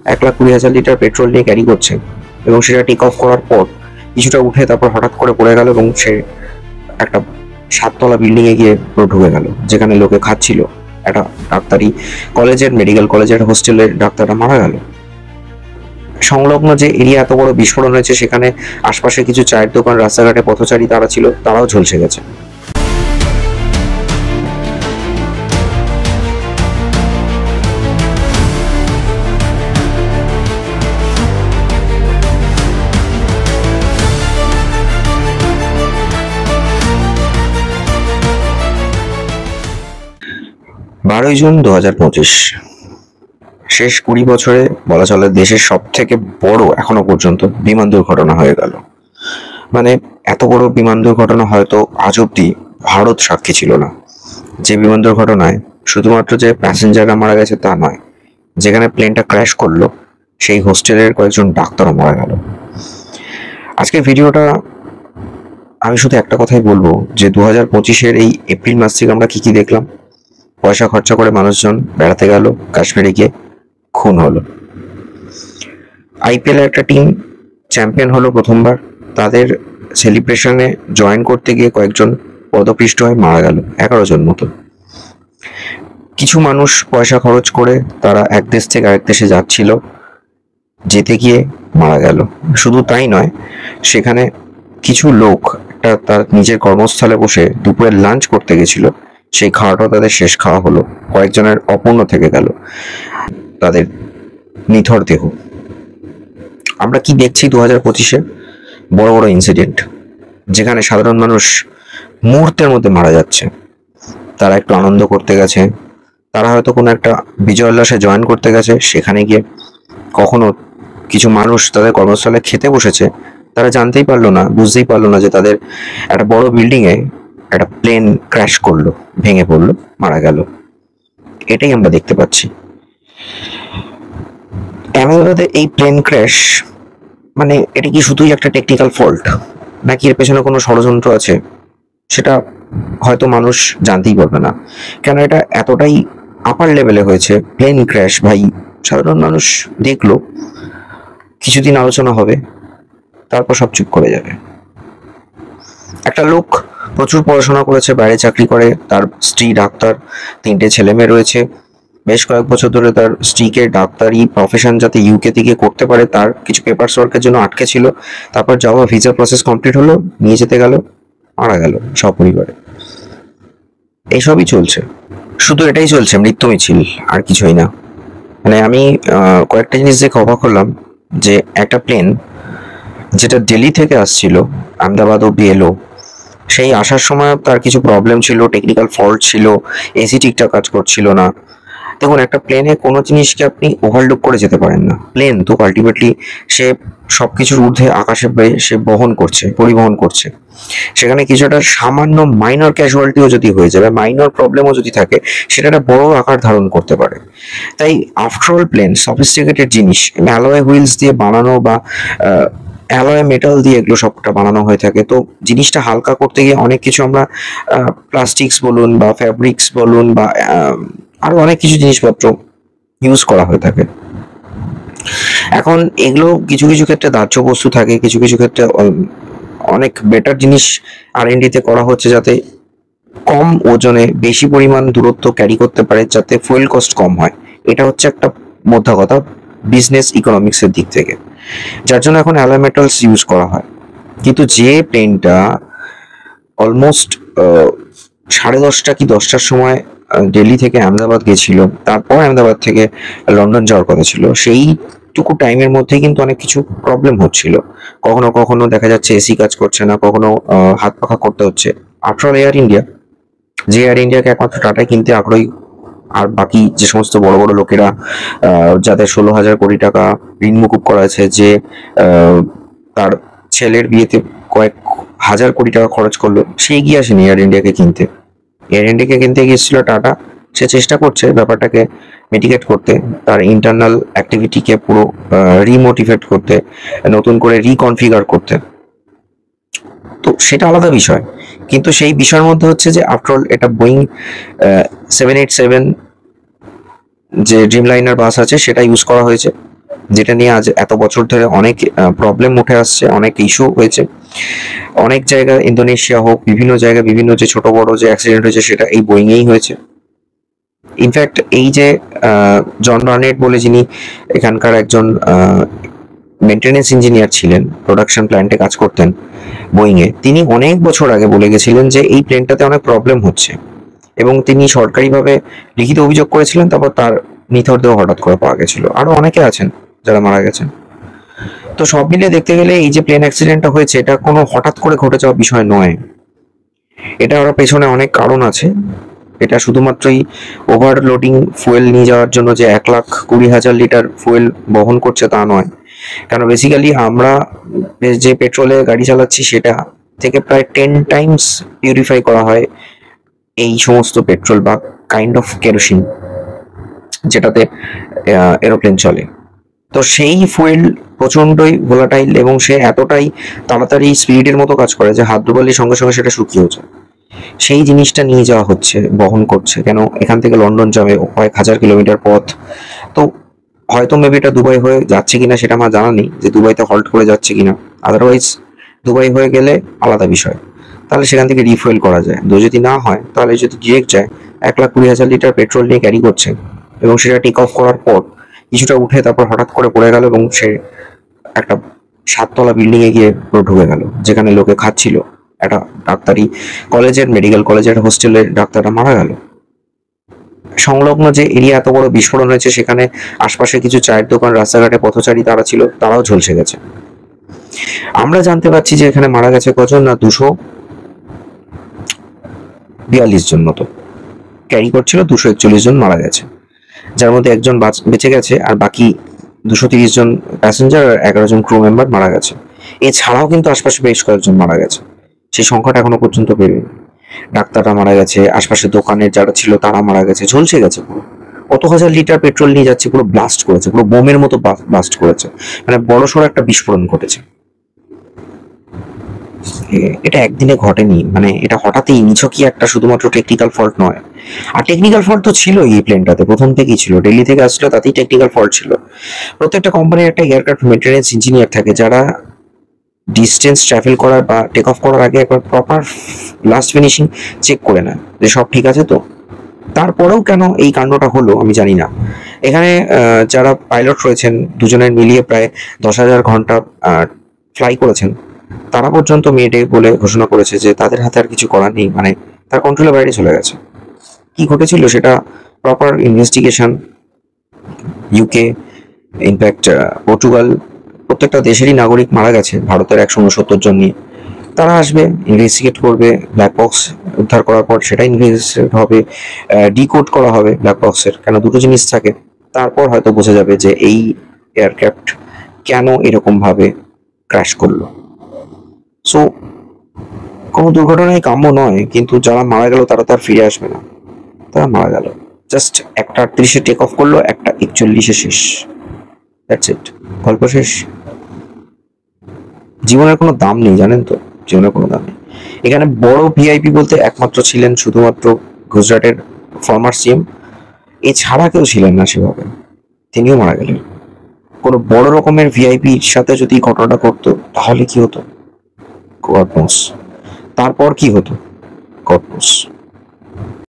1,20,000 litre petrol নিয়ে carry করছে এবং সেটা টেক অফ করার পর কিছুটা উঠে তারপর হঠাৎ করে পড়ে গেল এবং সে একটা 7তলা বিল্ডিং এ গিয়ে পুরো ঢুকে গেল, যেখানে লোকে খাচ্ছিল। একটা ডাক্তারি কলেজের, মেডিকেল কলেজের হোস্টেলের ডাক্তাররা মারা গেল। সংলগ্ন যে এরিয়া এত বড় বিস্ফোরণ হয়েছে, সেখানে আশপাশে কিছু চায়ের দোকান, রাস্তাঘাটে পথচারী তারা ছিল, তারাও ঝলসে গেছে। জুন 12, 2025, শেষ 20 বছরে বলা চলে দেশের সব থেকে বড় এখনো পর্যন্ত বিমান দুর্ঘটনা হয়ে গেল। মানে এত বড় বিমান দুর্ঘটনা হয়তো আজ অব্দি ভারত সাক্ষী ছিল না। যে বিমান দুর্ঘটনায় শুধুমাত্র যে প্যাসেঞ্জাররা মারা গেছে তা নয়, যেখানে প্লেনটা ক্র্যাশ করলো সেই হোস্টেলের কয়েকজন ডাক্তারও মারা গেল। আজকে ভিডিওটা আমি শুধু একটা কথাই বলবো যে 2025-এর এই এপ্রিল মাস থেকে আমরা কি দেখলাম। পয়সা খরচা করে মানুষজন বেড়াতে গেল, কাশ্মীরে গিয়ে খুন হলো। আইপিএল একটা টিম চ্যাম্পিয়ন হলো প্রথমবার, তাদের সেলিব্রেশনে জয়েন করতে গিয়ে কয়েকজন পদপিষ্ট হয়ে মারা গেল, 11 জন মতো। কিছু মানুষ পয়সা খরচ করে তারা এক দেশ থেকে আরেক দেশে যাচ্ছিল, যেতে গিয়ে মারা গেল। শুধু তাই নয়, সেখানে কিছু লোক তার নিজের কর্মস্থলে বসে দুপুরের লাঞ্চ করতে গেছিল, সেই খাওয়াটাও তাদের শেষ খাওয়া হলো, কয়েকজনের অপূর্ণ থেকে গেল তাদের নিথর দেহ। আমরা কি দেখছি 2025-এ? বড় বড় ইনসিডেন্ট, যেখানে সাধারণ মানুষ মুহূর্তের মধ্যে মারা যাচ্ছে। তারা একটু আনন্দ করতে গেছে, তারা হয়তো কোনো একটা বিজয় উল্লাসে জয়েন করতে গেছে, সেখানে গিয়ে কখনো কিছু মানুষ তাদের কর্মস্থলে খেতে বসেছে, তারা জানতেই পারলো না, বুঝতেই পারলো না যে তাদের একটা বড় বিল্ডিংয়ে একটা প্লেন ক্র্যাশ করলো, ভেঙে পড়লো, মারা গেল। এটাই আমরা দেখতে পাচ্ছি। আহমেদাবাদে এই প্লেন ক্র্যাশ, মানে এটা কি শুধুই একটা টেকনিক্যাল ফল্ট, নাকি এর পেছনে কোনো ষড়যন্ত্র আছে? সেটা হয়তো মানুষ জানতেই পারবে না, কেন এটা এতটাই আপার লেভেলে হয়েছে। প্লেন ক্র্যাশ, ভাই, সাধারণ মানুষ দেখলো, কিছুদিন আলোচনা হবে, তারপর সব চুপ করে যাবে। একটা লোক প্রচুর পড়াশোনা করেছে, বাইরে চাকরি করে, তার স্ত্রী ডাক্তার, 3টে ছেলে মেয়ে রয়েছে। বেশ কয়েক বছর ধরে তার স্ত্রীকে ডাক্তারি প্রফেশন যাতে ইউকে থেকে করতে পারে তার কিছু পেপারস ওয়ার্কের জন্য আটকে ছিল। তারপর যাওয়া ভিসা প্রসেস কমপ্লিট হলো, নিয়ে যেতে গেল, মারা গেল সপরিবারে। এইসবই চলছে, শুধু এটাই চলছে, মৃত্যু মিছিল, আর কিছুই না। মানে আমি কয়েকটা জিনিস দেখে অবাক হলাম যে একটা প্লেন যেটা দিল্লি থেকে আসছিল আহমেদাবাদ অব্দি এলো, সেই আসার সময় তার কিছু প্রবলেম ছিল, টেকনিক্যাল ফল্ট ছিল, এসি ঠিকঠাক কাজ করছিল না। দেখুন, একটা প্লেনে কোনো জিনিসকে আপনি ওভারলুক করে যেতে পারেন না। প্লেন তো আলটিমেটলি সে সবকিছুর ঊর্ধ্বে আকাশে সে পরিবহন করছে। সেখানে কিছু একটা সামান্য মাইনর ক্যাজুয়ালিটিও যদি হয়ে যাবে, মাইনর প্রবলেমও যদি থাকে, সেটা একটা বড় আকার ধারণ করতে পারে। তাই আফটারঅল প্লেন সফিস্টিকেটেড জিনিস, অ্যালয় হুইলস দিয়ে বানানো বা অ্যালয় মেটাল দিয়ে এগুলো সবটা বানানো হয়ে থাকে। তো জিনিসটা হালকা করতে গিয়ে অনেক কিছু আমরা প্লাস্টিক্স বলুন বা ফ্যাব্রিক্স বলুন বা আরো অনেক কিছু জিনিসপত্র ইউজ করা হয়ে থাকে। এখন এগুলো কিছু কিছু ক্ষেত্রে দাহ্য বস্তু থাকে, কিছু কিছু ক্ষেত্রে অনেক বেটার জিনিস R&D-তে করা হচ্ছে, যাতে কম ওজনে বেশি পরিমাণ দূরত্ব ক্যারি করতে পারে, যাতে ফুয়েল কস্ট কম হয়। এটা হচ্ছে একটা মোদ্দা কথা বিজনেস ইকোনমিক্সের দিক থেকে, যার জন্য এখন অ্যালয় মেটালস ইউজ করা হয়। কিন্তু যে প্লেনটা অলমোস্ট 10:30 কি 10টার সময় দিল্লি থেকে আহমেদাবাদ গেছিল, তারপর আহমেদাবাদ থেকে লন্ডন যাওয়ার কথা ছিল, সেইটুকু টাইমের মধ্যে কিন্তু অনেক কিছু প্রবলেম হচ্ছিল। কখনো কখনো দেখা যাচ্ছে এসি কাজ করছে না, কখনো হাত পাখা করতে হচ্ছে। আফটারঅল এয়ার ইন্ডিয়া, যে এয়ার ইন্ডিয়াকে একমাত্র টাটায় কিনতে আগ্রহী, আর বাকি যে সমস্ত বড় বড় লোকেরা যাদের 16,000 কোটি টাকা ঋণ মুকুব করা আছে, যে তার ছেলের বিয়েতে কয়েক হাজার কোটি টাকা খরচ করলো, সে এগিয়ে আসেনি এয়ার ইন্ডিয়াকে কিনতে। এয়ার ইন্ডিয়াকে কিনতে গিয়েছিল টাটা। সে চেষ্টা করছে ব্যাপারটাকে মিটিগেট করতে, তার ইন্টারনাল অ্যাক্টিভিটিকে পুরো রিমোটিভেট করতে, নতুন করে রিকনফিগার করতে। তো সেটা আলাদা বিষয়, কিন্তু সেই বিষয়ের মধ্যে হচ্ছে যে আফটারঅল এটা বোয়িং 787 যে ড্রিমলাইনার বাস আছে সেটা ইউজ করা হয়েছে। যেটা নিয়ে আজ এত বছর ধরে অনেক প্রবলেম উঠে আসছে, অনেক ইস্যু হয়েছে। অনেক জায়গায়, ইন্দোনেশিয়া হোক, বিভিন্ন জায়গায় বিভিন্ন যে ছোট বড় যে অ্যাক্সিডেন্ট হয়েছে সেটা এই বোয়িংয়েই হয়েছে। ইনফ্যাক্ট এই যে জন বার্নেট বলে, যিনি এখানকার একজন মেনটেনেন্স ইঞ্জিনিয়ার ছিলেন, প্রোডাকশন প্ল্যান্টে কাজ করতেন বোয়িংয়ে, তিনি অনেক বছর আগে বলে গেছিলেন যে এই প্লেনটাতে অনেক প্রবলেম হচ্ছে, এবং তিনি সরকারিভাবে লিখিত অভিযোগ করেছিলেন। তারপর তার নিথরদেহ হঠাৎ করে পাওয়া গেছিল। আরো অনেকে আছেন যারা মারা গেছেন। তো সব মিলিয়ে দেখতে গেলে এই যে প্লেন অ্যাক্সিডেন্টটা হয়েছে, এটা কোনো হঠাৎ করে ঘটে যাওয়া বিষয় নয়। এটা ওর পেছনে অনেক কারণ আছে। এটা শুধুমাত্রই ওভারলোডিং ফুয়েল নিয়ে যাওয়ার জন্য যে 1,20,000 লিটার ফুয়েল বহন করছে তা নয়। কেন, বেসিক্যালি আমরা যে পেট্রোলে গাড়ি চালাচ্ছি সেটা থেকে প্রায় 10 টাইমস পিউরিফাই করা হয় এই সমস্ত পেট্রোল বা কাইন্ড অফ কেরোসিন যেটাতে এরোপ্লেন চলে। তো সেই ফুয়েল প্রচন্ডই ভোলাটাইল, এবং সে এতটাই তাড়াতাড়ি স্পিরিটের মতো কাজ করে যে হাত ডুবালির সঙ্গে সঙ্গে সেটা শুকিয়ে যায়। সেই জিনিসটা নিয়ে যাওয়া হচ্ছে, বহন করছে। কেন, এখান থেকে লন্ডন যাবে কয়েক হাজার কিলোমিটার পথ। তো হয়তো মেবি এটা দুবাই হয়ে যাচ্ছে কিনা সেটা আমার জানা নেই, যে দুবাইতে হল্ট করে যাচ্ছে কিনা। আদারওয়াইজ দুবাই হয়ে গেলে আলাদা বিষয়, তাহলে সেখান থেকে রিফুয়েল করা যায়। যদি না হয়, তাহলে যদি ডিরেক্ট যায়, 1,20,000 লিটার পেট্রোল নিয়ে ক্যারি করছে, এবং সেটা টেক অফ করার পর কিছুটা উঠে তারপর হঠাৎ করে পড়ে গেল, এবং সে একটা 7তলা বিল্ডিং এ গিয়ে পুরো ঢুকে গেল, যেখানে লোকে খাচ্ছিল। একটা ডাক্তারি কলেজের, মেডিকেল কলেজের হোস্টেলের ডাক্তাররা মারা গেল। সংলগ্ন যে এরিয়া এত বড় বিস্ফোরণ হয়েছে, সেখানে আশপাশে কিছু চায়ের দোকান, রাস্তাঘাটে পথচারী তারা ছিল, তারাও ঝলসে গেছে। আমরা জানতে পারছি যে এখানে মারা গেছে কজন না, 242 জন মতো ক্যারি করছিল, 241 জন মারা গেছে, যার মধ্যে একজন বেঁচে গেছে, আর বাকি 230 জন প্যাসেঞ্জার আর 11 জন ক্রু মেম্বার মারা গেছে। এছাড়াও কিন্তু আশপাশে বেশ কয়েকজন মারা গেছে, সেই সংখ্যাটা এখনো পর্যন্ত বেরোয়নি। ডাক্তাররা মারা গেছে, আশপাশে দোকানের যারা ছিল তারা মারা গেছে, ঝলসে গেছে পুরো। কত হাজার লিটার পেট্রোল নিয়ে যাচ্ছে, পুরো ব্লাস্ট করেছে, পুরো বোমের মতো ব্লাস্ট করেছে, মানে বড়সড় একটা বিস্ফোরণ ঘটেছে। এটা একদিনে ঘটেনি, মানে এটা হঠাৎই নিছকই একটা শুধুমাত্র টেকনিক্যাল ফল্ট নয়। আর টেকনিক্যাল ফল্ট তো ছিল এই প্লেনটাতে, প্রথম থেকেই ছিল। দিল্লি থেকে আসছিল, তাতেই টেকনিক্যাল ফল্ট ছিল। প্রত্যেকটা কোম্পানির একটা এয়ারক্রাফট মেইনটেনেন্স ইঞ্জিনিয়ার থাকে, যারা ডিস্টেন্স ট্রাভেল করার বা টেক অফ করার আগে একবার প্রপার লাস্ট ফিনিশিং চেক করে নেয় যে সব ঠিক আছে। তো তারপরেও কেন এই কাণ্ডটা হলো আমি জানি না। এখানে যারা পাইলট রয়েছেন, দুজনের মিলিয়ে প্রায় 10,000 ঘন্টা ফ্লাই করেছেন, তারা পর্যন্ত মেয়েটে বলে ঘোষণা করেছে যে তাদের হাতে আর কিছু করার নেই, মানে তার কন্ট্রোলের বাইরে চলে গেছে। কি ঘটেছিল সেটা proper investigation, UK, in fact Portugal, প্রত্যেকটা দেশেরই নাগরিক মারা গেছে ভারতের 169 জন নিয়ে। তারা আসবে, ইনভেস্টিগেট করবে, ব্ল্যাক বক্স উদ্ধার করার পর সেটা ইনভেস্টিগেট হবে, ডিকোড করা হবে ব্ল্যাক বক্সের, কেন দুটো জিনিস থাকে। তারপর হয়তো বোঝা যাবে যে এই এয়ারক্রাফট কেন এরকম ভাবে ক্র্যাশ করলো। সো কোনো দুর্ঘটনায় কাম্য নয়, কিন্তু যারা মারা গেল তারা তো আর ফিরে আসবে না, তারা মারা গেল। জাস্ট 1:38-এ টেক অফ করলো, 1:41-এ শেষ। দ্যাটস ইট, গল্প শেষ। জীবনের কোনো দাম নেই, জানেন তো, জীবনের কোনো দাম নেই। এখানে বড় ভিআইপি বলতে একমাত্র ছিলেন শুধুমাত্র গুজরাটের ফর্মার সিএম, এছাড়া কেউ ছিলেন না সেভাবে, তিনিও মারা গেলেন। কোনো বড় রকমের ভিআইপির সাথে যদি ঘটনাটা করতো তাহলে কি হতো, গড নোস। তারপর কি হতো, গড নোস।